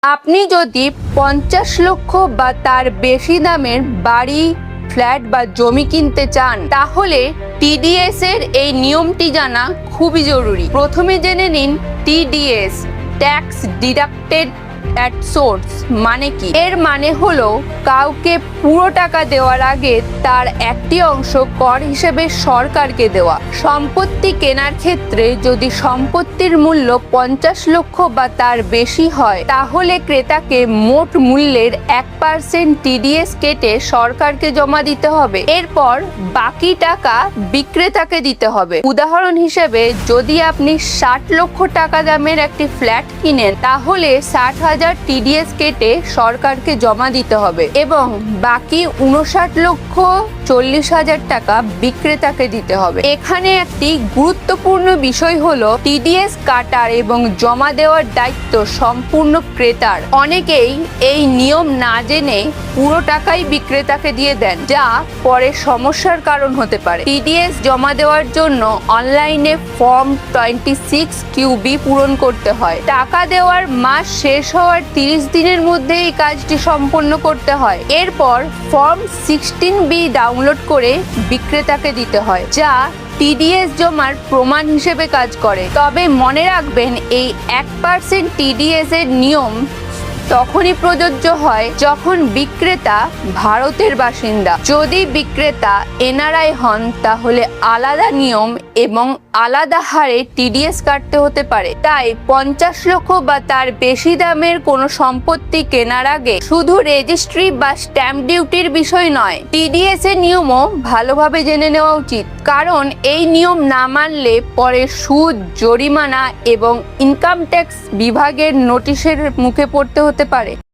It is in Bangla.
আপনি যদি 50 লক্ষ বা তার বেশি দামের বাড়ি, ফ্ল্যাট বা জমি কিনতে চান, তাহলে টিডিএস এর এই নিয়মটি জানা খুবই জরুরি। প্রথমে জেনে নিন TDS, tax deducted at source মানে কি। এর মানে হলো কাউকে পুরো টাকা দেওয়ার আগে তার একটি অংশ কর হিসেবে সরকারকে দেওয়া। সম্পত্তি কেনার ক্ষেত্রে যদি সম্পত্তির মূল্য 50 লক্ষ বা তার বেশি হয়, তাহলে ক্রেতাকে মোট মূল্যের 1% টিডিএস কেটে সরকারকে জমা দিতে হবে। এরপর বাকি টাকা বিক্রেতাকে দিতে হবে। উদাহরণ হিসেবে যদি আপনি 60 লক্ষ টাকা দামের একটি ফ্ল্যাট কিনেন, তাহলে 60,000 টিডিএস কেটে সরকারকে জমা দিতে হবে এবং বাকি 59,40,000 টাকা বিক্রেতাকে দিতে হবে। এখানে একটি গুরুত্বপূর্ণ বিষয় হলো টিডিএস কাটার এবং জমা দেওয়ার দায়িত্ব সম্পূর্ণ ক্রেতার। অনেকেই এই নিয়ম না জেনে পুরো টাকাই বিক্রেতাকে দিয়ে দেন, যা পরে সমস্যার কারণ হতে পারে। টিডিএস জমা দেওয়ার জন্য অনলাইনে ফর্ম 26 কিউবি পূরণ করতে হয়। টাকা দেওয়ার মাস শেষ হওয়ার 30 দিনের মধ্যে এই কাজটি সম্পন্ন করতে হয়। এরপর ফর্ম 16B ডাউনলোড করে বিক্রেতাকে দিতে হয়, যা টিডিএস জমার প্রমাণ হিসেবে কাজ করে। তবে মনে রাখবেন, এই 1% টিডিএস এর নিয়ম তখনই প্রযোজ্য হয় যখন বিক্রেতা ভারতের বাসিন্দা। যদি বিক্রেতা এনআরআই হন, তাহলে আলাদা নিয়ম এবং আলাদা হারে টিডিএস কাটতে হতে পারে। তাই 50 লক্ষ বা তার বেশি দামের কোনো সম্পত্তি কেনার আগে শুধু রেজিস্ট্রি বা স্ট্যাম্প ডিউটির বিষয় নয়, টিডিএস এর নিয়মও ভালোভাবে জেনে নেওয়া উচিত। কারণ এই নিয়ম না মানলে পরে সুদ, জরিমানা এবং ইনকাম ট্যাক্স বিভাগের নোটিশের মুখে পড়তে হতে পারে।